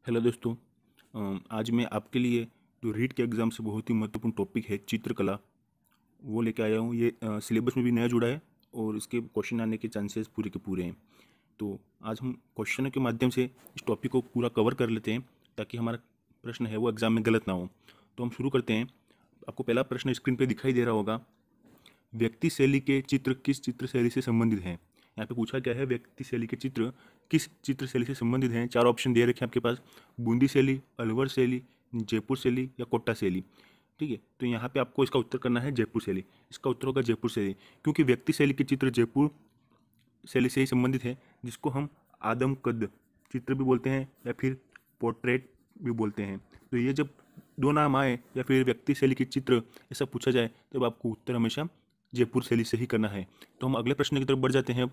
Hello दोस्तों। आज मैं आपके लिए जो रीट के एग्ज़ाम से बहुत ही महत्वपूर्ण टॉपिक है चित्रकला, वो लेके आया हूँ। ये सिलेबस में भी नया जुड़ा है और इसके क्वेश्चन आने के चांसेस पूरे के पूरे हैं। तो आज हम क्वेश्चनों के माध्यम से इस टॉपिक को पूरा कवर कर लेते हैं ताकि हमारा प्रश्न है वो एग्ज़ाम में गलत ना हो। तो हम शुरू करते हैं। आपको पहला प्रश्न स्क्रीन पर दिखाई दे रहा होगा। व्यक्ति शैली के चित्र किस चित्र शैली से संबंधित हैं? यहाँ पे पूछा गया है व्यक्ति शैली के चित्र किस चित्र शैली से संबंधित हैं। चार ऑप्शन दे रखे हैं आपके पास: बूंदी शैली, अलवर शैली, जयपुर शैली या कोटा शैली। ठीक है, तो यहाँ पे आपको इसका उत्तर करना है जयपुर शैली। इसका उत्तर होगा जयपुर शैली, क्योंकि व्यक्ति शैली के चित्र जयपुर शैली से ही संबंधित है, जिसको हम आदम कद चित्र भी बोलते हैं या फिर पोर्ट्रेट भी बोलते हैं। तो ये जब दो नाम आए या फिर व्यक्ति शैली के चित्र ऐसा पूछा जाए तब आपको उत्तर हमेशा जयपुर शैली से ही करना है। तो हम अगले प्रश्न की तरफ बढ़ जाते हैं।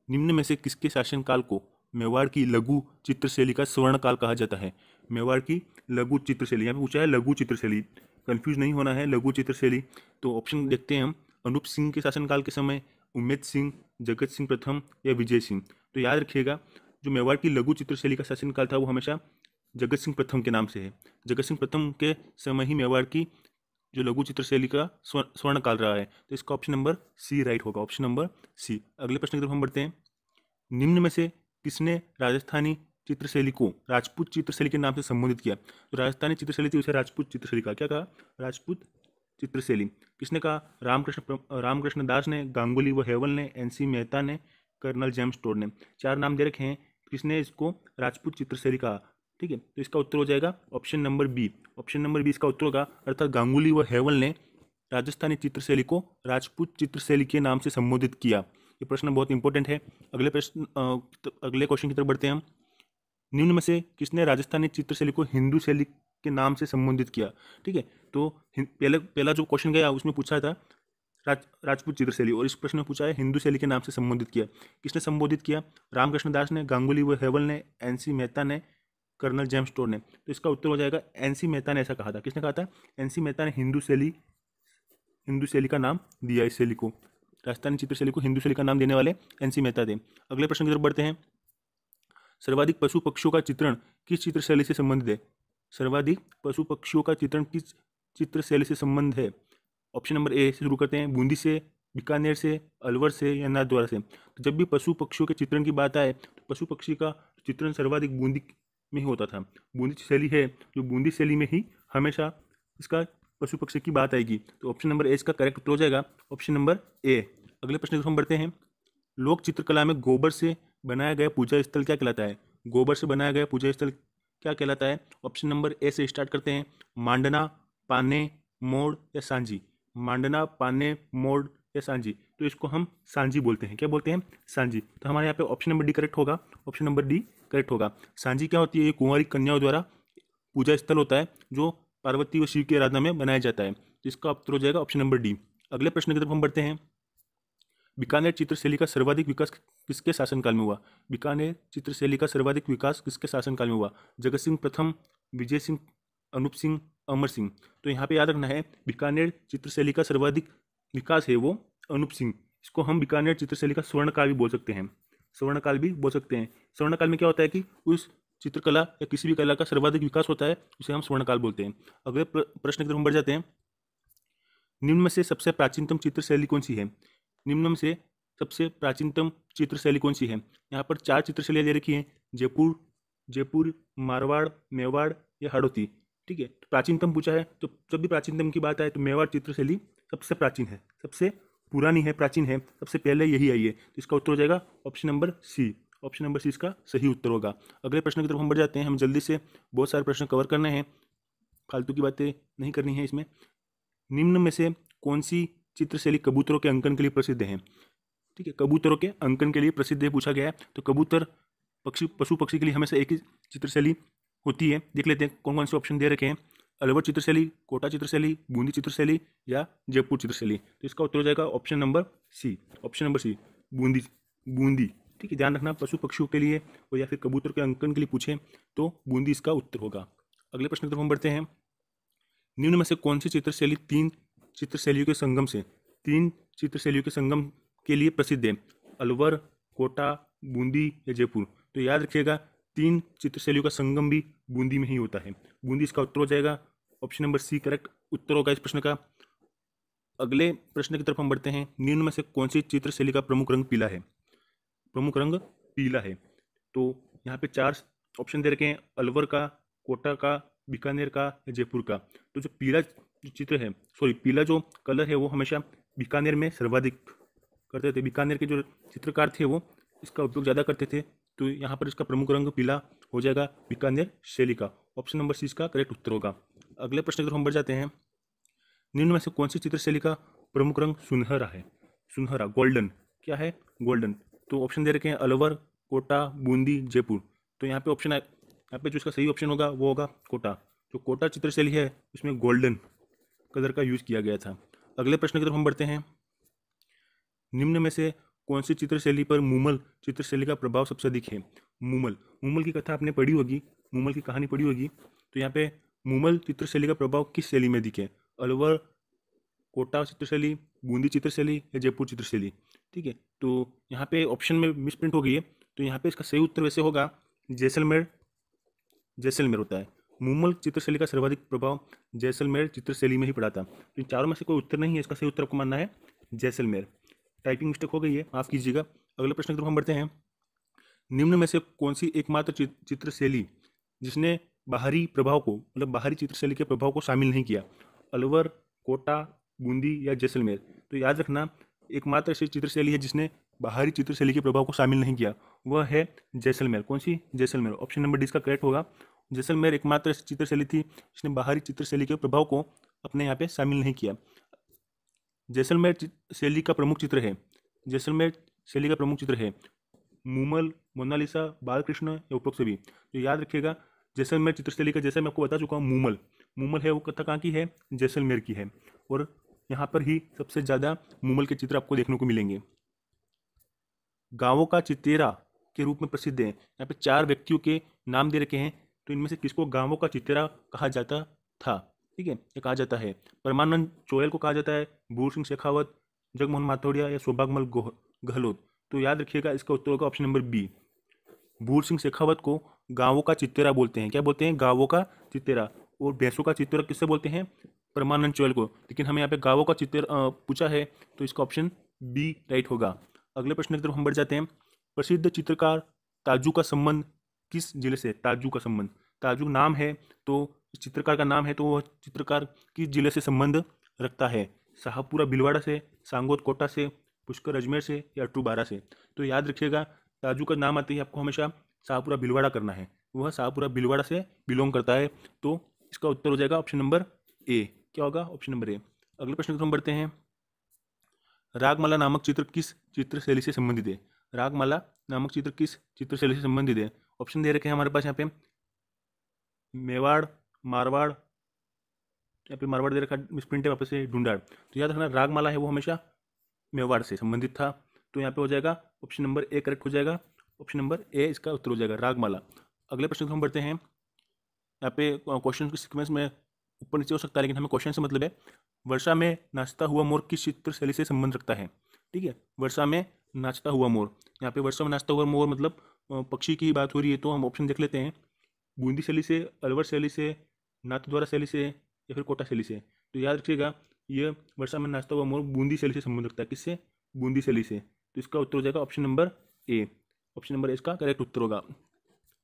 निम्न में से किसके शासनकाल को मेवाड़ की लघु चित्रशैली का स्वर्णकाल कहा जाता है? मेवाड़ की लघु चित्रशैली, यहाँ पे पूछा है लघु चित्रशैली, कंफ्यूज नहीं होना है, लघु चित्रशैली। तो ऑप्शन देखते हैं हम। अनूप सिंह के शासनकाल के समय, उम्मेद सिंह, जगत सिंह प्रथम या विजय सिंह। तो याद रखिएगा, जो मेवाड़ की लघु चित्रशैली का शासनकाल था वो हमेशा जगत सिंह प्रथम के नाम से है। जगत सिंह प्रथम के समय ही मेवाड़ की जो लघु चित्रशैली का स्वर्ण काल रहा है। तो इसका ऑप्शन नंबर सी राइट होगा, ऑप्शन नंबर सी। अगले प्रश्न की तरफ हम बढ़ते हैं। निम्न में से किसने राजस्थानी चित्रशैली को राजपूत चित्रशैली के नाम से संबोधित किया? तो राजस्थानी चित्रशैली थी, उसे राजपूत चित्रशैली कहा। क्या कहा? राजपूत चित्रशैली। किसने कहा? रामकृष्ण दास ने, गांगुली व हेवल ने, एनसी मेहता ने, कर्नल जेम्स टोड ने। चार नाम दे रखे हैं, किसने इसको राजपूत चित्रशैली कहा। ठीक है, तो इसका उत्तर हो जाएगा option number B. Option number B इसका उत्तर होगा, अर्थात गांगुली व हेवल ने राजस्थानी चित्रशैली को राजपूत चित्रशैली के नाम से संबोधित किया। ये प्रश्न बहुत इंपॉर्टेंट है। अगले क्वेश्चन की तरफ बढ़ते हैं हम। निम्न में से किसने राजस्थानी चित्रशैली को हिंदू शैली के नाम से संबोधित किया? ठीक है, तो पहला जो क्वेश्चन गया उसमें पूछा था राजपूत चित्रशैली, और इस प्रश्न में पूछा है हिंदू शैली के नाम से संबोधित किया। किसने संबोधित किया? रामकृष्ण दास ने, गांगुली व हेवल ने, एनसी मेहता ने, कर्नल जेम्स टोड ने। तो इसका उत्तर हो जाएगा एनसी मेहता ने ऐसा कहा था। किसने कहा था? एनसी मेहता ने हिंदू शैली का नाम दिया इस शैली को। राजस्थानी चित्रशैली को हिंदू शैली का नाम देने वाले एनसी मेहता थे। अगले प्रश्न की तरफ बढ़ते हैं। सर्वाधिक पशु पक्षियों का चित्रण किस चित्रशैली से संबंधित है? सर्वाधिक पशु पक्षियों का चित्रण किस चित्रशैली से संबंध है? ऑप्शन नंबर ए से शुरू करते हैं। बूंदी से, बीकानेर से, अलवर से या नाथद्वारा से। तो जब भी पशु पक्षियों के चित्रण की बात आए तो पशु पक्षी का चित्रण सर्वाधिक बूंदी में ही होता था। बूंदी शैली है जो बूंदी शैली में ही हमेशा इसका पशु पक्षी की बात आएगी। तो ऑप्शन नंबर ए इसका करेक्ट उत्तर हो जाएगा, ऑप्शन नंबर ए। अगले प्रश्न की हम बढ़ते हैं। लोक चित्रकला में गोबर से बनाया गया पूजा स्थल क्या कहलाता है? गोबर से बनाया गया पूजा स्थल क्या कहलाता है? ऑप्शन नंबर ए से स्टार्ट करते हैं। मांडना, पाने, मोड़ या सांझी। मांडना, पाने, मोड़ या सांझी। तो इसको हम सांझी बोलते हैं। क्या बोलते हैं? सांझी। तो हमारे यहाँ पे ऑप्शन नंबर डी करेक्ट होगा, ऑप्शन नंबर डी करेक्ट होगा। सांझी क्या होती है? ये कुंवारी कन्याओं द्वारा पूजा स्थल होता है जो पार्वती व शिव की आराधना में बनाया जाता है। तो इसका उत्तर हो जाएगा ऑप्शन नंबर डी। अगले प्रश्न की तरफ हम बढ़ते हैं। बीकानेर चित्रशैली का सर्वाधिक विकास किसके शासनकाल में हुआ? बीकानेर चित्रशैली का सर्वाधिक विकास किसके शासनकाल में हुआ? जगत सिंह प्रथम, विजय सिंह, अनूप सिंह, अमर सिंह। तो यहाँ पे याद रखना है, बीकानेर चित्रशैली का सर्वाधिक विकास है वो अनूप सिंह। इसको हम बीकानेर चित्रशैली का स्वर्णकाल भी बोल सकते हैं। स्वर्णकाल भी बोल सकते हैं। स्वर्णकाल में क्या होता है कि उस चित्रकला या किसी भी कला का सर्वाधिक विकास होता है, उसे हम स्वर्णकाल बोलते हैं। अगले प्रश्न की तरफ हम बढ़ जाते हैं। निम्न में से सबसे प्राचीनतम चित्रशैली कौन सी है? निम्न में से सबसे प्राचीनतम चित्रशैली कौन सी है? यहाँ पर चार चित्रशैलियाँ दे रखी हैं, जयपुर, मारवाड़, मेवाड़ या हाड़ौती। ठीक है, तो प्राचीनतम पूछा है, तो जब भी प्राचीनतम की बात आए तो मेवाड़ चित्रशैली सबसे प्राचीन है, सबसे पुरानी है, प्राचीन है, सबसे पहले यही आई है। तो इसका उत्तर हो जाएगा option number C. Option number C इसका सही उत्तर होगा। अगले प्रश्न की तरफ हम बढ़ जाते हैं। हम जल्दी से बहुत सारे प्रश्न कवर करने हैं, फालतू की बातें नहीं करनी है इसमें। निम्न में से कौन सी चित्रशैली कबूतरों के अंकन के लिए प्रसिद्ध है? ठीक है, कबूतरों के अंकन के लिए प्रसिद्ध है पूछा गया है। तो कबूतर पशु पक्षी के लिए हमेशा एक ही चित्रशैली होती है। देख लेते हैं कौन कौन से ऑप्शन दे रखे हैं। अलवर चित्रशैली, कोटा चित्रशैली, बूंदी चित्रशैली या जयपुर चित्रशैली। तो इसका उत्तर हो जाएगा option number C. Option number C, Bundi. ठीक है, ध्यान रखना, पशु पक्षियों के लिए और या फिर कबूतर के अंकन के लिए पूछे तो बूंदी इसका उत्तर होगा। अगले प्रश्न की तरफ हम बढ़ते हैं। निम्न में से कौन सी चित्रशैली तीन चित्रशैलियों के संगम के लिए प्रसिद्ध है? अलवर, कोटा, बूंदी या जयपुर। तो याद रखिएगा, तीन चित्रशैलियों का संगम भी बूंदी में ही होता है। बूंदी इसका उत्तर हो जाएगा। ऑप्शन नंबर सी करेक्ट उत्तर होगा इस प्रश्न का। अगले प्रश्न की तरफ हम बढ़ते हैं। निम्न में से कौन सी चित्रशैली का प्रमुख रंग पीला है? प्रमुख रंग पीला है। तो यहाँ पे चार ऑप्शन दे रखे हैं, अलवर का, कोटा का, बीकानेर का या जयपुर का। तो जो पीला चित्र है, सॉरी पीला जो कलर है वो हमेशा बीकानेर में सर्वाधिक करते थे। बीकानेर के जो चित्रकार थे वो इसका उपयोग ज़्यादा करते थे। तो यहाँ पर इसका प्रमुख रंग पीला हो जाएगा बीकानेर शैली का। ऑप्शन नंबर सी इसका करेक्ट उत्तर होगा। अगले प्रश्न की तरफ हम बढ़ जाते हैं। निम्न में से कौन सी चित्रशैली का प्रमुख रंग सुनहरा है? सुनहरा, गोल्डन। क्या है? गोल्डन। तो ऑप्शन दे रखे हैं अलवर, कोटा, बूंदी, जयपुर। तो यहाँ पे ऑप्शन यहाँ पे जो इसका सही ऑप्शन होगा वो होगा कोटा। जो कोटा चित्रशैली है उसमें गोल्डन कलर का यूज किया गया था। अगले प्रश्न की तरफ हम बढ़ते हैं। निम्न में से कौन सी चित्रशैली पर मूमल चित्रशैली का प्रभाव सबसे अधिक है? मूमल, मूमल की कथा आपने पढ़ी होगी, मूमल की कहानी पढ़ी होगी। तो यहाँ पे मूमल चित्रशैली का प्रभाव किस शैली में अधिक है? अलवर, कोटा चित्रशैली, बूंदी चित्रशैली या जयपुर चित्रशैली? ठीक है, तो यहाँ पे ऑप्शन में मिसप्रिंट हो गई है। तो यहाँ पे इसका सही उत्तर वैसे होगा जैसलमेर। जैसलमेर होता है। मूमल चित्रशैली का सर्वाधिक प्रभाव जैसलमेर चित्रशैली में ही पड़ा था। तो इन चारों में से कोई उत्तर नहीं है, इसका सही उत्तर आपको मानना है जैसलमेर। टाइपिंग मिस्टेक हो गई है, माफ कीजिएगा। अगले प्रश्न की तरफ हम बढ़ते हैं। निम्न में से कौन सी एकमात्र चित्रशैली जिसने बाहरी प्रभाव को, मतलब बाहरी चित्रशैली के प्रभाव को शामिल नहीं किया? अलवर, कोटा, बूंदी या जैसलमेर? तो याद रखना, एकमात्र ऐसी चित्रशैली है जिसने बाहरी चित्रशैली के प्रभाव को शामिल नहीं किया, वह है जैसलमेर। कौन सी? जैसलमेर। ऑप्शन नंबर डी इसका करेक्ट होगा। जैसलमेर एकमात्र ऐसी चित्रशैली थी जिसने बाहरी चित्रशैली के प्रभाव को अपने यहाँ पे शामिल नहीं किया। जैसलमेर शैली का प्रमुख चित्र है, जैसलमेर शैली का प्रमुख चित्र है मूमल, मोनालिसा, बालकृष्ण या उपरोक्त सभी। तो याद रखिएगा, जैसलमेर चित्रशैली का, जैसे मैं आपको बता चुका हूँ, मूमल, मूमल है वो कथा कहाँ की है? जैसलमेर की है। और यहाँ पर ही सबसे ज़्यादा मूमल के चित्र आपको देखने को मिलेंगे। गांवों का चितेरा के रूप में प्रसिद्ध है। यहाँ पे चार व्यक्तियों के नाम दे रखे हैं। तो इनमें से किसको गांवों का चितेरा कहा जाता था? ठीक है, ये कहा जाता है परमानंद चोयल को कहा जाता है, बूढ़ सिंह शेखावत, जगमोहन माथोड़िया या सौभागमल गहलोत। तो याद रखिएगा, इसका उत्तर होगा ऑप्शन नंबर बी। बूढ़ सिंह शेखावत को गांवों का चितेरा बोलते हैं। क्या बोलते हैं? गांवों का चितेरा। और भैंसों का चितेरा किससे बोलते हैं? परमानंद चोयल को। लेकिन हमें यहाँ पे गांवों का चितेरा पूछा है, तो इसका ऑप्शन बी राइट होगा। अगले प्रश्न की तरफ हम बढ़ जाते हैं। प्रसिद्ध चित्रकार ताजू का संबंध किस जिले से? ताजू का संबंध, ताजू नाम है तो इस चित्रकार का नाम है, तो वह चित्रकार किस जिले से संबंध रखता है? शाहपुरा भीलवाड़ा से, सांगोद कोटा से, पुष्कर अजमेर से या अट्टू बारा से? तो याद रखिएगा, ताजू का नाम आते ही आपको हमेशा शाहपुरा भीलवाड़ा करना है। वह शाहपुरा भीलवाड़ा से बिलोंग करता है। तो इसका उत्तर हो जाएगा ऑप्शन नंबर ए। क्या होगा? Option number A. अगले प्रश्न की तरफ हम बढ़ते हैं। रागमाला नामक चित्र किस चित्रशैली से संबंधित है? रागमाला नामक चित्र किस चित्रशैली से संबंधित है? ऑप्शन दे रखे हैं हमारे पास यहाँ पे मेवाड़, मारवाड़, यहाँ पे मारवाड़ दे रखा, मिसप्रिंट है वापस से, ढूंढाड़। तो याद रखना, रागमाला है वो हमेशा मेवाड़ से संबंधित था। तो यहाँ पे हो जाएगा ऑप्शन नंबर ए करेक्ट हो जाएगा। ऑप्शन नंबर ए इसका उत्तर हो जाएगा, रागमाला। अगले प्रश्न को हम बढ़ते हैं। यहाँ पे क्वेश्चन के सीक्वेंस में ऊपर नीचे हो सकता है, लेकिन हमें क्वेश्चन से मतलब है। वर्षा में नाचता हुआ मोर किस चित्रशैली से संबंध रखता है? ठीक है, वर्षा में नाचता हुआ मोर। यहाँ पे वर्षा में नाचता हुआ मोर मतलब पक्षी की बात हो रही है। तो हम ऑप्शन देख लेते हैं, बूंदी शैली से, अलवर शैली से, नाथद्वारा शैली से या फिर कोटा शैली से। तो याद रखिएगा, ये वर्षा में नाचता हुआ मोर बूंदी शैली से संबंध रखता है। किससे? बूंदी शैली से। तो इसका उत्तर हो जाएगा option number A. Option number A इसका करेक्ट उत्तर होगा।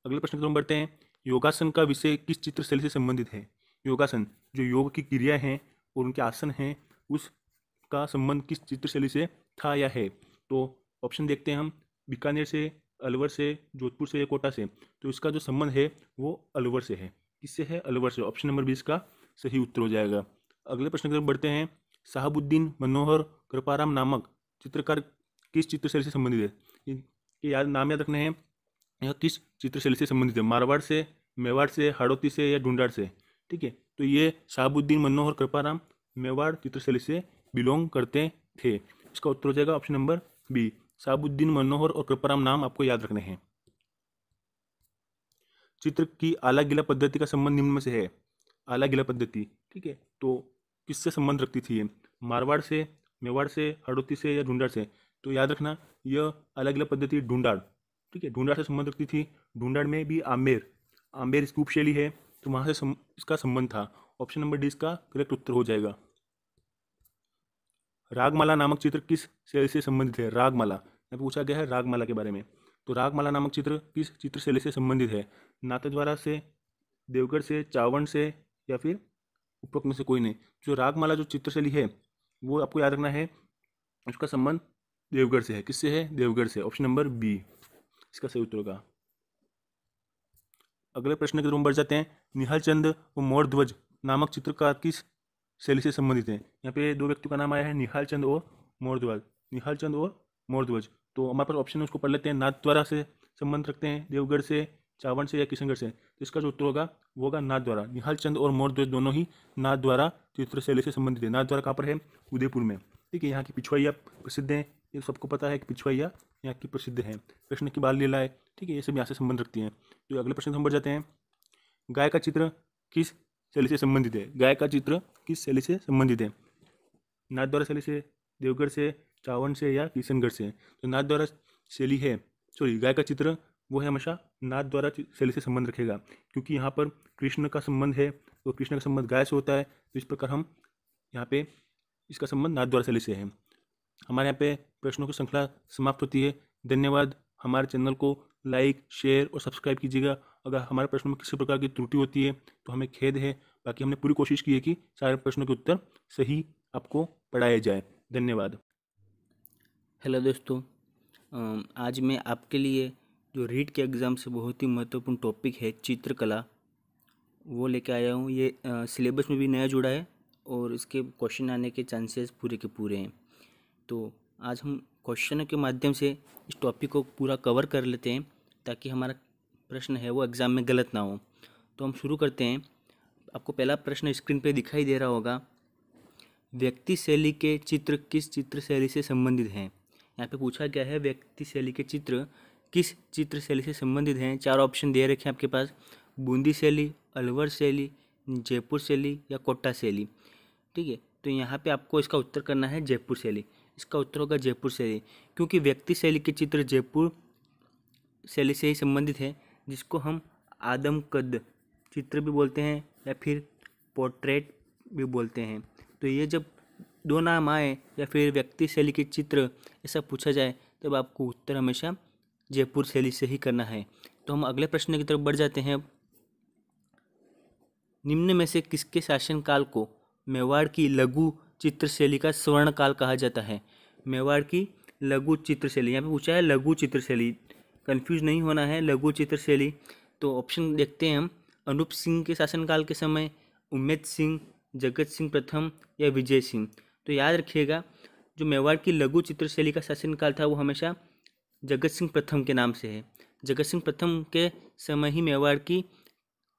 अगले प्रश्न की तरफ बढ़ते हैं। योगासन का विषय किस चित्रशैली से संबंधित है? योगासन, जो योग की क्रिया हैं और उनके आसन हैं, उसका संबंध किस चित्रशैली से था या है? तो ऑप्शन देखते हैं हम, बीकानेर से, अलवर से, जोधपुर से या कोटा से। तो इसका जो संबंध है वो अलवर से है। किससे है? अलवर से। ऑप्शन नंबर 20 का सही उत्तर हो जाएगा। अगले प्रश्न की तरफ बढ़ते हैं। शहाबुद्दीन मनोहर कृपाराम नामक चित्रकार किस चित्रशैली से संबंधित है? ये याद नाम याद रखने हैं। यह किस चित्रशैली से संबंधित है? मारवाड़ से, मेवाड़ से, हाड़ौती से या ढूंढाड़ से? ठीक है, तो ये शहाबुद्दीन मनोहर कृपाराम मेवाड़ चित्रशैली से बिलोंग करते थे। इसका उत्तर हो जाएगा ऑप्शन नंबर बी। शहाबुद्दीन मनोहर और कृपाराम नाम आपको याद रखने हैं। चित्र की आला गीला पद्धति का संबंध निम्न में से है। आला गीला पद्धति, ठीक है, तो किससे संबंध रखती थी ये? मारवाड़ से, मेवाड़ से, हाड़ौती से या ढूंढाड़ से? तो याद रखना, यह आला गीला पद्धति ढूंढाड़ ठीक है, ढूंढाड़ से संबंध रखती थी। ढूंढाड़ में भी आम्बेर स्तूप शैली है, तो वहाँ से इसका संबंध था। ऑप्शन नंबर डी इसका करेक्ट उत्तर हो जाएगा। रागमाला नामक चित्र किस शैली से संबंधित है? रागमाला यहाँ पे पूछा गया है रागमाला के बारे में। तो रागमाला नामक चित्र किस चित्र शैली से संबंधित है? नाथद्वारा से, देवगढ़ से, चावंड से, या फिर उपरोक्त में से कोई नहीं। जो रागमाला जो चित्रशैली है वो आपको याद रखना है, उसका संबंध देवगढ़ से है। किससे है? देवगढ़ से। ऑप्शन नंबर बी इसका सही उत्तर होगा। अगले प्रश्न की तरफ हम बढ़ जाते हैं। निहाल चंद व मोरध्वज नामक चित्रकार किस शैली से संबंधित है? यहाँ पे दो व्यक्तियों का नाम आया है, निहाल चंद और मोरध्वज। निहाल चंद और मोरध्वज, तो हमारे पास ऑप्शन है, उसको पढ़ लेते हैं। नाथद्वारा से संबंध रखते हैं, देवगढ़ से, चावंड से या किशनगढ़ से। तो इसका जो उत्तर होगा वो होगा नाथद्वारा। निहाल चंद और मोरध्वज दोनों ही नाथद्वारा चित्रशैली से संबंधित है। नाथद्वारा कहाँ पर है? उदयपुर में। ठीक है, यहाँ की पिछवाइयाँ प्रसिद्ध हैं, ये सबको पता है कि पिछवाइयाँ यहाँ की प्रसिद्ध हैं। कृष्ण की बाल लीलाएं, ठीक है, ये सब यहाँ से संबंध रखती हैं। तो अगले प्रश्न हम बढ़ जाते हैं। गाय का चित्र किस शैली से संबंधित है? गाय का चित्र किस शैली से संबंधित है? नाथद्वारा शैली से, देवगढ़ से, चावंड से या किशनगढ़ से? तो नाथद्वारा शैली है, सॉरी, गाय का चित्र वो है हमेशा नाथद्वारा शैली से संबंध रखेगा, क्योंकि यहाँ पर कृष्ण का संबंध है, तो कृष्ण का संबंध गाय से होता है। तो इस प्रकार हम यहाँ पे इसका संबंध नाथद्वारा शैली से है। हमारे यहाँ पे प्रश्नों की श्रृंखला समाप्त होती है। धन्यवाद। हमारे चैनल को लाइक, शेयर और सब्सक्राइब कीजिएगा। अगर हमारे प्रश्नों में किसी प्रकार की त्रुटि होती है तो हमें खेद है, बाकी हमने पूरी कोशिश की है कि सारे प्रश्नों के उत्तर सही आपको पढ़ाए जाए। धन्यवाद। हेलो दोस्तों, आज मैं आपके लिए जो रीट के एग्ज़ाम से बहुत ही महत्वपूर्ण टॉपिक है चित्रकला, वो लेके आया हूँ। ये सिलेबस में भी नया जुड़ा है और इसके क्वेश्चन आने के चांसेस पूरे के पूरे हैं। तो आज हम क्वेश्चनों के माध्यम से इस टॉपिक को पूरा कवर कर लेते हैं, ताकि हमारा प्रश्न है वो एग्ज़ाम में गलत ना हो। तो हम शुरू करते हैं। आपको पहला प्रश्न स्क्रीन पे दिखाई दे रहा होगा। व्यक्ति शैली के चित्र किस चित्र शैली से संबंधित हैं? यहाँ पे पूछा गया है व्यक्ति शैली के चित्र किस चित्र शैली से संबंधित हैं। चार ऑप्शन दे रखे हैं आपके पास, बूंदी शैली, अलवर शैली, जयपुर शैली या कोटा शैली। ठीक है, तो यहाँ पे आपको इसका उत्तर करना है जयपुर शैली। इसका उत्तर होगा जयपुर शैली, क्योंकि व्यक्ति शैली के चित्र जयपुर शैली से ही संबंधित है, जिसको हम आदमकद चित्र भी बोलते हैं या फिर पोर्ट्रेट भी बोलते हैं। तो ये जब दो नाम आए या फिर व्यक्ति शैली के चित्र ऐसा पूछा जाए, तब आपको उत्तर हमेशा जयपुर शैली से ही करना है। तो हम अगले प्रश्न की तरफ बढ़ जाते हैं। निम्न में से किसके शासनकाल को मेवाड़ की लघु चित्रशैली का स्वर्ण काल कहा जाता है? मेवाड़ की लघु चित्रशैली, यहाँ पे पूछा है लघु चित्रशैली, कंफ्यूज नहीं होना है, लघु चित्रशैली। तो ऑप्शन देखते हैं हम। अनूप सिंह के शासनकाल के समय, उम्मेद सिंह, जगत सिंह प्रथम या विजय सिंह। तो याद रखिएगा, जो मेवाड़ की लघु चित्रशैली का शासनकाल था वो हमेशा जगत सिंह प्रथम के नाम से है। जगत सिंह प्रथम के समय ही मेवाड़ की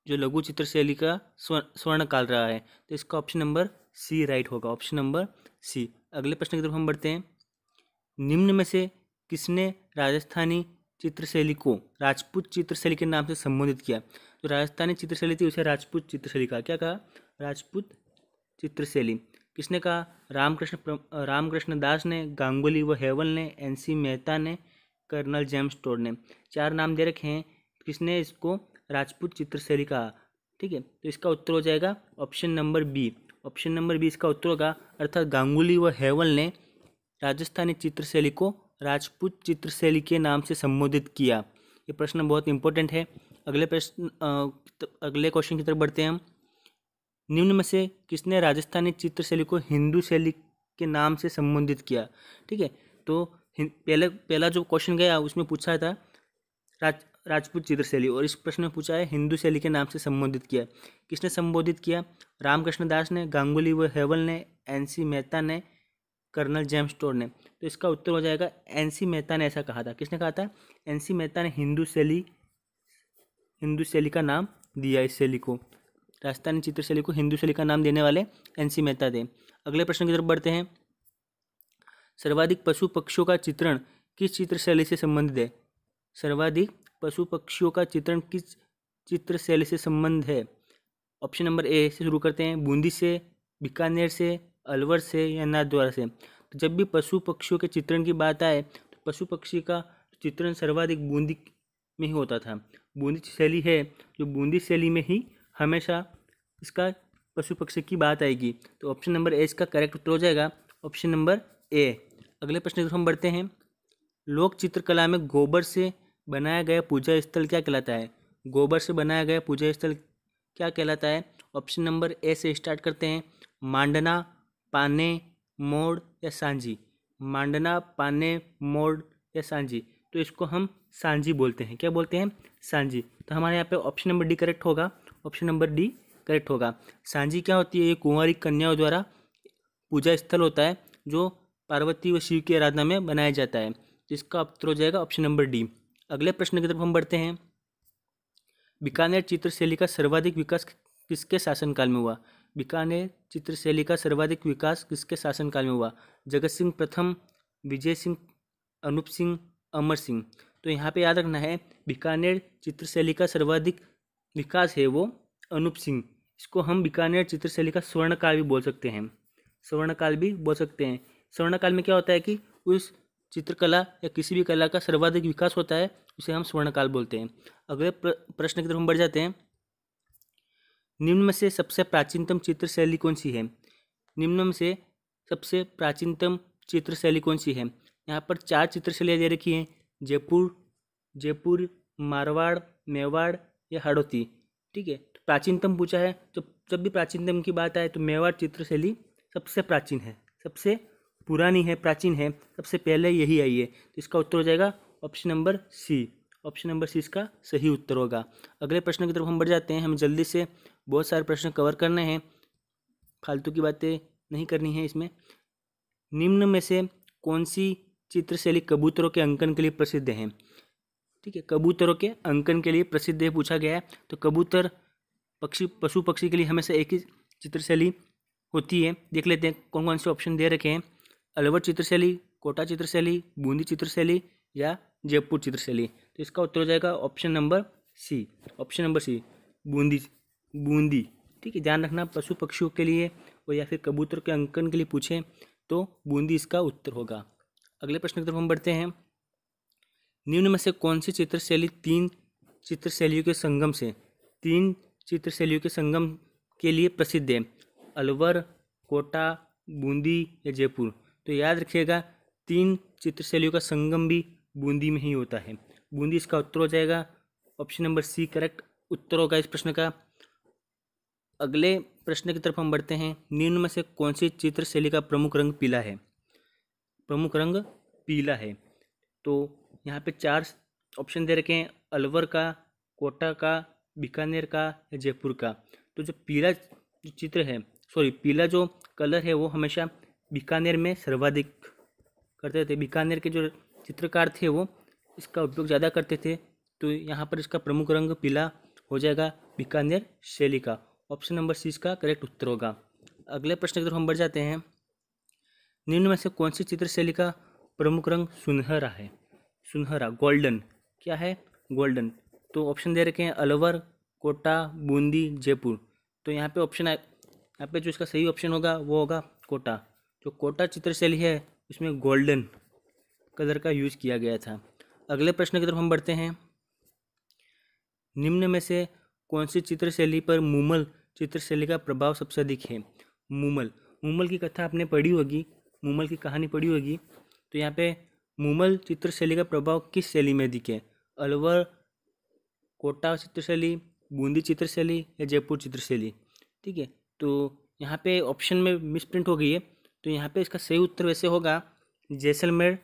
जो लघु चित्रशैली का स्वर्ण काल रहा है। तो इसका ऑप्शन नंबर सी राइट होगा, ऑप्शन नंबर सी। अगले प्रश्न की तरफ हम बढ़ते हैं। निम्न में से किसने राजस्थानी चित्रशैली को राजपूत चित्रशैली के नाम से संबोधित किया? जो राजस्थानी चित्रशैली थी उसे राजपूत चित्रशैली कहा। क्या कहा? राजपूत चित्रशैली। किसने कहा? रामकृष्ण दास ने, गांगुली व हेवल ने, एनसी मेहता ने, कर्नल जेम्स टोड ने। चार नाम दे रखे हैं, किसने इसको राजपूत चित्रशैली कहा। ठीक है, तो इसका उत्तर हो जाएगा option number B. Option number B इसका उत्तर होगा, अर्थात गांगुली व हेवल ने राजस्थानी चित्रशैली को राजपूत चित्रशैली के नाम से संबोधित किया। ये प्रश्न बहुत इंपॉर्टेंट है। अगले क्वेश्चन की तरफ बढ़ते हैं हम। निम्न में से किसने राजस्थानी चित्रशैली को हिंदू शैली के नाम से संबोधित किया? ठीक है, तो पहला जो क्वेश्चन गया उसमें पूछा था राजपूत चित्रशैली, और इस प्रश्न में पूछा है हिंदू शैली के नाम से संबोधित किया। किसने संबोधित किया? रामकृष्ण दास ने, गांगुली व हेवल ने, एनसी मेहता ने, कर्नल जेम्स टोड ने। तो इसका उत्तर हो जाएगा एनसी मेहता ने ऐसा कहा था। किसने कहा था? एनसी मेहता ने हिंदू शैली का नाम दिया इस शैली को। राजस्थानी चित्रशैली को हिंदू शैली का नाम देने वाले एनसी मेहता थे। अगले प्रश्न की तरफ बढ़ते हैं। सर्वाधिक पशु पक्षियों का चित्रण किस चित्रशैली से संबंधित है? सर्वाधिक पशु पक्षियों का चित्रण किस चित्रशैली से संबंध है? ऑप्शन नंबर ए से शुरू करते हैं। बूंदी से, बीकानेर से, अलवर से या नाथद्वारा से। तो जब भी पशु पक्षियों के चित्रण की बात आए तो पशु पक्षी का चित्रण सर्वाधिक बूंदी में ही होता था। बूंदी शैली है जो बूंदी शैली में ही हमेशा इसका पशु पक्षी की बात आएगी। तो ऑप्शन नंबर ए इसका करेक्ट उत्तर हो जाएगा, ऑप्शन नंबर ए। अगले प्रश्न की तरफ हम बढ़ते हैं। लोक चित्रकला में गोबर से बनाया गया पूजा स्थल क्या कहलाता है? गोबर से बनाया गया पूजा स्थल क्या कहलाता है? ऑप्शन नंबर ए से स्टार्ट करते हैं। मांडना, पाने, मोड़ या सांझी। मांडना, पाने, मोड़ या सांझी। तो इसको हम सांझी बोलते हैं। क्या बोलते हैं? सांझी। तो हमारे यहाँ पे ऑप्शन नंबर डी करेक्ट होगा, ऑप्शन नंबर डी करेक्ट होगा। सांझी क्या होती है? ये कुंवारी कन्याओं द्वारा पूजा स्थल होता है जो पार्वती व शिव की आराधना में बनाया जाता है। जिसका उत्तर हो जाएगा ऑप्शन नंबर डी। अगले प्रश्न की तरफ हम बढ़ते हैं। बीकानेर चित्रशैली का सर्वाधिक विकास किसके शासनकाल में हुआ? बीकानेर चित्रशैली का सर्वाधिक विकास किसके शासनकाल में हुआ? जगत सिंह प्रथम, विजय सिंह, अनूप सिंह, अमर सिंह। तो यहाँ पे याद रखना है बीकानेर चित्रशैली का सर्वाधिक विकास है वो अनूप सिंह। इसको हम बीकानेर चित्रशैली का स्वर्णकाल भी बोल सकते हैं। स्वर्णकाल भी बोल सकते हैं। स्वर्णकाल में क्या होता है कि उस चित्रकला या किसी भी कला का सर्वाधिक विकास होता है, उसे हम स्वर्णकाल बोलते हैं। अगले प्रश्न की तरफ हम बढ़ जाते हैं। निम्न में से सबसे प्राचीनतम चित्रशैली कौन सी है? निम्न में से सबसे प्राचीनतम चित्रशैली कौन सी है? यहाँ पर 4 चित्रशैलियाँ दे रखी हैं। जयपुर, मारवाड़, मेवाड़ या हाड़ौती। ठीक है, तो प्राचीनतम पूछा है, तो जब भी प्राचीनतम की बात आए तो मेवाड़ चित्रशैली सबसे प्राचीन है, सबसे पुरानी है, प्राचीन है, सबसे पहले यही आई है। तो इसका उत्तर हो जाएगा option number C. Option number C इसका सही उत्तर होगा। अगले प्रश्न की तरफ हम बढ़ जाते हैं। हमें जल्दी से बहुत सारे प्रश्न कवर करने हैं, फालतू की बातें नहीं करनी है इसमें। निम्न में से कौन सी चित्रशैली कबूतरों के अंकन के लिए प्रसिद्ध है? ठीक है, कबूतरों के अंकन के लिए प्रसिद्ध है पूछा गया है। तो कबूतर पशु पक्षी के लिए हमेशा एक ही चित्रशैली होती है। देख लेते हैं कौन कौन से ऑप्शन दे रखे हैं। अलवर चित्रशैली, कोटा चित्रशैली, बूंदी चित्रशैली या जयपुर चित्रशैली। तो इसका उत्तर हो जाएगा option number C. Option number C, Bundi. ठीक है, ध्यान रखना पशु पक्षियों के लिए और या फिर कबूतर के अंकन के लिए पूछें तो बूंदी इसका उत्तर होगा। अगले प्रश्न की तरफ हम बढ़ते हैं। निम्न में से कौन सी चित्रशैली 3 चित्रशैलियों के संगम के लिए प्रसिद्ध है? अलवर, कोटा, बूंदी या जयपुर। तो याद रखिएगा 3 चित्रशैलियों का संगम भी बूंदी में ही होता है। बूंदी इसका उत्तर हो जाएगा, ऑप्शन नंबर सी करेक्ट उत्तर होगा इस प्रश्न का। अगले प्रश्न की तरफ हम बढ़ते हैं। निम्न में से कौन सी चित्रशैली का प्रमुख रंग पीला है? प्रमुख रंग पीला है। तो यहाँ पे 4 ऑप्शन दे रखे हैं, अलवर का, कोटा का, बीकानेर का या जयपुर का। तो जो पीला जो कलर है वो हमेशा बीकानेर में सर्वाधिक करते थे। बीकानेर के जो चित्रकार थे वो इसका उपयोग ज़्यादा करते थे। तो यहाँ पर इसका प्रमुख रंग पीला हो जाएगा बीकानेर शैली का। ऑप्शन नंबर सी इसका करेक्ट उत्तर होगा। अगले प्रश्न की तरफ हम बढ़ जाते हैं। निम्न में से कौन सी चित्रशैली का प्रमुख रंग सुनहरा है? सुनहरा, गोल्डन। क्या है? गोल्डन। तो ऑप्शन दे रखे हैं अलवर, कोटा, बूंदी, जयपुर। तो यहाँ पे जो इसका सही ऑप्शन होगा वो होगा कोटा। जो कोटा चित्रशैली है उसमें गोल्डन कलर का यूज किया गया था। अगले प्रश्न की तरफ हम बढ़ते हैं। निम्न में से कौन सी चित्रशैली पर मूमल चित्रशैली का प्रभाव सबसे अधिक है? मूमल की कथा आपने पढ़ी होगी, मूमल की कहानी पढ़ी होगी। तो यहाँ पे मूमल चित्रशैली का प्रभाव किस शैली में अधिक है? अलवर, कोटा चित्रशैली, बूंदी चित्रशैली या जयपुर चित्रशैली। ठीक है, तो यहाँ पे ऑप्शन में मिसप्रिंट हो गई है। तो यहाँ पे इसका सही उत्तर वैसे होगा जैसलमेर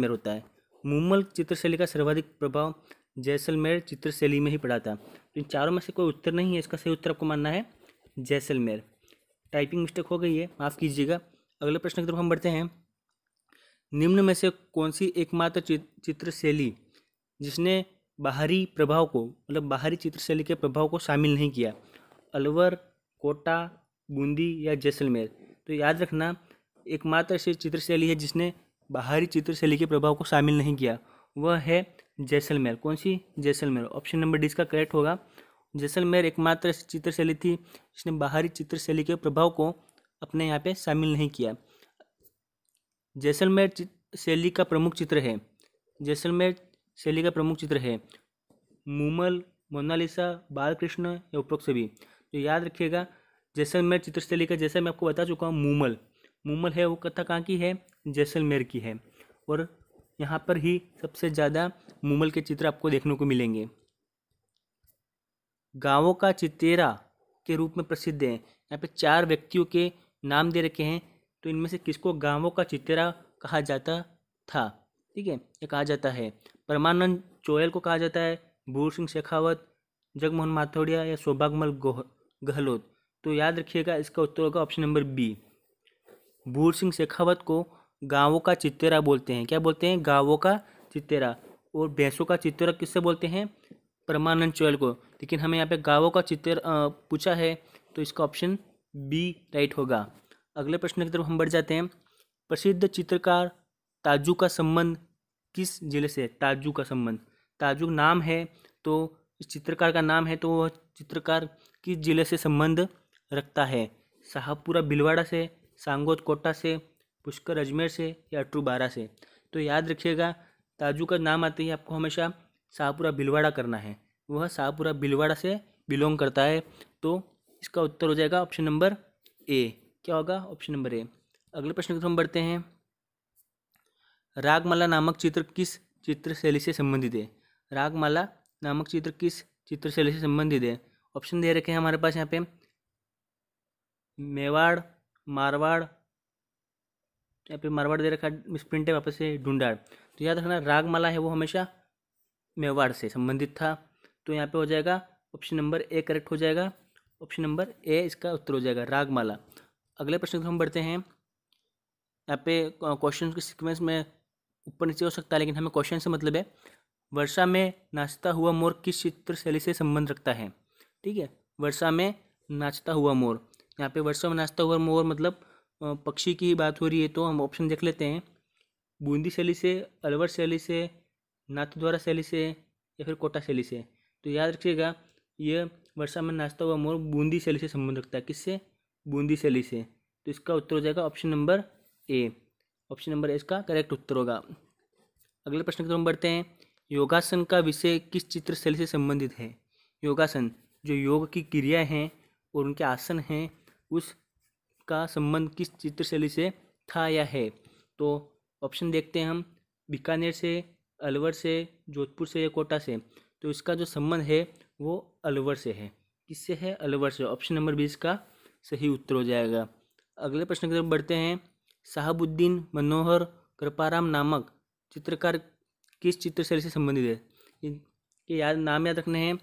होता है। मूमल चित्रशैली का सर्वाधिक प्रभाव जैसलमेर चित्रशैली में ही पड़ा था। तो इन चारों में से कोई उत्तर नहीं है, इसका सही उत्तर आपको मानना है जैसलमेर। टाइपिंग मिस्टेक हो गई है, माफ़ कीजिएगा। अगले प्रश्न की तरफ हम बढ़ते हैं। निम्न में से कौन सी एकमात्र चित्रशैली जिसने बाहरी प्रभाव को, मतलब बाहरी चित्रशैली के प्रभाव को शामिल नहीं किया? अलवर, कोटा, बूंदी या जैसलमेर। तो याद रखना एकमात्र ऐसी चित्रशैली है जिसने बाहरी चित्रशैली के प्रभाव को शामिल नहीं किया, वह है जैसलमेर। कौन सी? जैसलमेर। ऑप्शन नंबर डी इसका करेक्ट होगा। जैसलमेर एकमात्र ऐसी चित्रशैली थी जिसने बाहरी चित्रशैली के प्रभाव को अपने यहाँ पे शामिल नहीं किया। जैसलमेर शैली का प्रमुख चित्र है जैसलमेर शैली का प्रमुख चित्र है? मूमल, मोनालिसा, बालकृष्ण या उपरोक्त सभी? तो याद रखिएगा जैसलमेर चित्र शैली का, जैसे मैं आपको बता चुका हूँ, मूमल है वो कथा कहाँ की है? जैसलमेर की है। और यहाँ पर ही सबसे ज़्यादा मूमल के चित्र आपको देखने को मिलेंगे। गांवों का चितेरा के रूप में प्रसिद्ध है। यहाँ पे 4 व्यक्तियों के नाम दे रखे हैं, तो इनमें से किसको गांवों का चितेरा कहा जाता था? ठीक है, ये कहा जाता है परमानंद चोयल को कहा जाता है, बूढ़ सिंह शेखावत, जगमोहन माथोड़िया या सौभाग्यमल गहलोत? तो याद रखिएगा इसका उत्तर होगा ऑप्शन नंबर बी। बूढ़ सिंह शेखावत को गांवों का चितेरा बोलते हैं। क्या बोलते हैं? गांवों का चितेरा। और भैंसों का चितेरा किससे बोलते हैं? परमानंद चोयल को। लेकिन हमें यहाँ पे गांवों का चित्र पूछा है, तो इसका ऑप्शन बी राइट होगा। अगले प्रश्न की तरफ हम बढ़ जाते हैं। प्रसिद्ध चित्रकार ताजू का संबंध किस जिले से? ताजू का संबंध, ताजू नाम है, तो इस चित्रकार का नाम है, तो वह चित्रकार किस जिले से संबंध रखता है? शाहपुरा भीलवाड़ा से, सांगोद कोटा से, पुष्कर अजमेर से या अटरू बारा से? तो याद रखिएगा ताजू का नाम आते ही आपको हमेशा शाहपुरा भीलवाड़ा करना है। वह शाहपुरा भीलवाड़ा से बिलोंग करता है। तो इसका उत्तर हो जाएगा ऑप्शन नंबर ए। क्या होगा? Option number A. अगले प्रश्न की तरफ हम बढ़ते हैं। रागमाला नामक चित्र किस चित्र शैली से संबंधित है? रागमाला नामक चित्र किस चित्र शैली से संबंधित है? ऑप्शन दे रखे हैं हमारे पास यहाँ पे मेवाड़, मारवाड़, यहाँ पे मारवाड़ दे रखा है, मिसप्रिंट है वापस से ढूंढाड़। तो याद रखना रागमाला है वो हमेशा मेवाड़ से संबंधित था। तो यहाँ पे हो जाएगा ऑप्शन नंबर ए करेक्ट हो जाएगा। ऑप्शन नंबर ए इसका उत्तर हो जाएगा, रागमाला। अगले प्रश्न को हम बढ़ते हैं। यहाँ पे क्वेश्चन के सीक्वेंस में ऊपर नीचे हो सकता है, लेकिन हमें क्वेश्चन से मतलब है वर्षा में नाचता हुआ मोर किस चित्र शैली से संबंध रखता है? ठीक है, वर्षा में नाचता हुआ मोर। यहाँ पे वर्षा में नाचता हुआ मोर मतलब पक्षी की ही बात हो रही है, तो हम ऑप्शन देख लेते हैं। बूंदी शैली से, अलवर शैली से, नाथद्वारा शैली से या फिर कोटा शैली से? तो याद रखिएगा ये वर्षा में नाचता हुआ मोर बूंदी शैली से संबंध रखता है। किससे? बूंदी शैली से। तो इसका उत्तर हो जाएगा option number A. Option number A इसका करेक्ट उत्तर होगा। अगले प्रश्न की तरफ हम बढ़ते हैं। योगासन का विषय किस चित्र शैली से संबंधित है? योगासन जो योग की क्रिया हैं और उनके आसन हैं, उसका संबंध किस चित्र शैली से था या है? तो ऑप्शन देखते हैं हम, बीकानेर से, अलवर से, जोधपुर से या कोटा से? तो इसका जो संबंध है वो अलवर से है। किससे है? अलवर से। ऑप्शन नंबर 20 का सही उत्तर हो जाएगा। अगले प्रश्न की तरफ बढ़ते हैं। शहाबुद्दीन मनोहर कृपाराम नामक चित्रकार किस चित्र शैली से संबंधित है? ये याद नाम याद रखने हैं।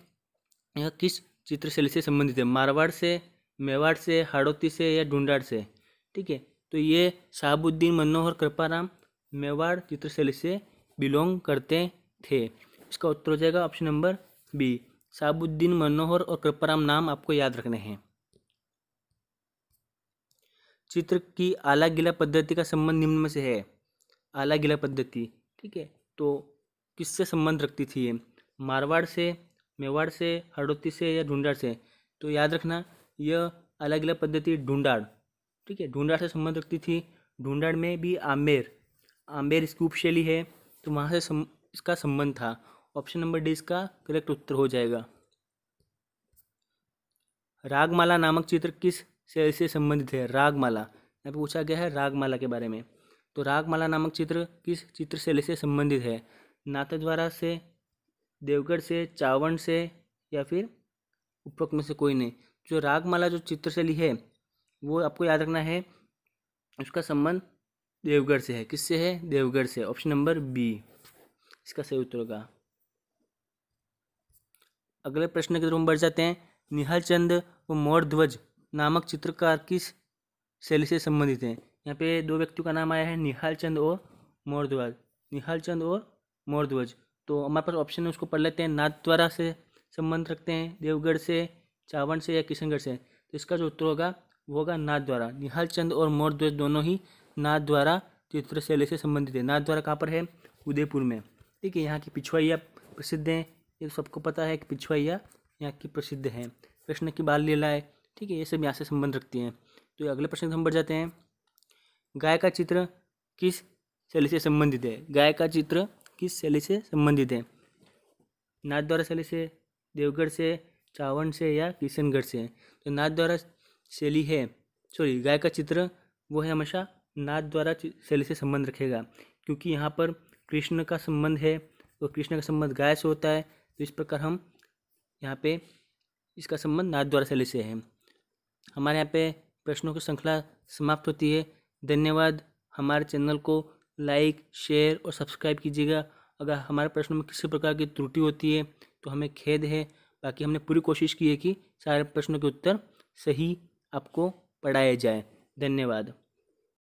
यह किस चित्र शैली से संबंधित है? मारवाड़ से, मेवाड़ से, हाड़ौती से या ढूंढाड़ से? ठीक है, तो ये शहाबुद्दीन मनोहर कृपाराम मेवाड़ चित्र शैली से बिलोंग करते थे। इसका उत्तर हो जाएगा ऑप्शन नंबर बी। शहाबुद्दीन मनोहर और कृपाराम नाम आपको याद रखने हैं। चित्र की आला गीला पद्धति का संबंध निम्न में से है? आला गीला पद्धति, ठीक है, तो किससे संबंध रखती थी ये? मारवाड़ से, मेवाड़ से, हाड़ौती से या ढूंढाड़ से? तो याद रखना यह आला गीला पद्धति ढूंढाड़, ठीक है, ढूंढाड़ से संबंध रखती थी। ढूंढाड़ में भी आम्बेर इसकी उपशैली है, तो वहाँ से इसका संबंध था। ऑप्शन नंबर डी इसका करेक्ट उत्तर हो जाएगा। रागमाला नामक चित्र किस शैली से संबंधित है? रागमाला यहाँ पे पूछा गया है रागमाला के बारे में। तो रागमाला नामक चित्र किस चित्र शैली से संबंधित है? नाथद्वारा से, देवगढ़ से, चावंड से या फिर उपरोक्त में से कोई नहीं? जो रागमाला जो चित्र शैली है वो आपको याद रखना है, उसका संबंध देवगढ़ से है। किससे है? देवगढ़ से। ऑप्शन नंबर बी इसका सही उत्तर होगा। अगले प्रश्न की तरफ हम बढ़ जाते हैं। निहाल चंद व मोरध्वज नामक चित्रकार किस शैली से संबंधित हैं? यहाँ पे 2 व्यक्तियों का नाम आया है, निहाल चंद और मोरध्वज। निहाल चंद और मोरध्वज, तो हमारे पास ऑप्शन है, उसको पढ़ लेते हैं। नाथद्वारा से संबंध रखते हैं, देवगढ़ से, चावंड से या किशनगढ़ से? तो इसका जो उत्तर होगा वो होगा नाथद्वारा। निहाल चंद और मोरध्वज दोनों ही नाथद्वारा चित्र शैली से संबंधित है। नाथद्वारा कहाँ पर है? उदयपुर में। ठीक है, यहाँ की पिछवाइयाँ प्रसिद्ध हैं, ये तो सबको पता है कि पिछवाइयाँ यहाँ की प्रसिद्ध हैं। कृष्ण की बाल लीला है, ठीक है, ये सब यहाँ से संबंध रखती हैं। तो अगले प्रश्न हम बढ़ जाते हैं। गाय का चित्र किस शैली से संबंधित है? गाय का चित्र किस शैली से संबंधित है? नाथद्वारा शैली से, देवगढ़ से, चावंड से या किशनगढ़ से? तो नाथद्वारा शैली है, गाय का चित्र वो है हमेशा नाथद्वारा शैली से संबंध रखेगा, क्योंकि यहाँ पर कृष्ण का संबंध है और कृष्ण का संबंध गाय से होता है। तो इस प्रकार हम यहाँ पे इसका संबंध नाथद्वारा शैली से है। हमारे यहाँ पे प्रश्नों की श्रृंखला समाप्त होती है। धन्यवाद। हमारे चैनल को लाइक, शेयर और सब्सक्राइब कीजिएगा। अगर हमारे प्रश्नों में किसी प्रकार की त्रुटि होती है तो हमें खेद है, बाकी हमने पूरी कोशिश की है कि सारे प्रश्नों के उत्तर सही आपको पढ़ाए जाए। धन्यवाद।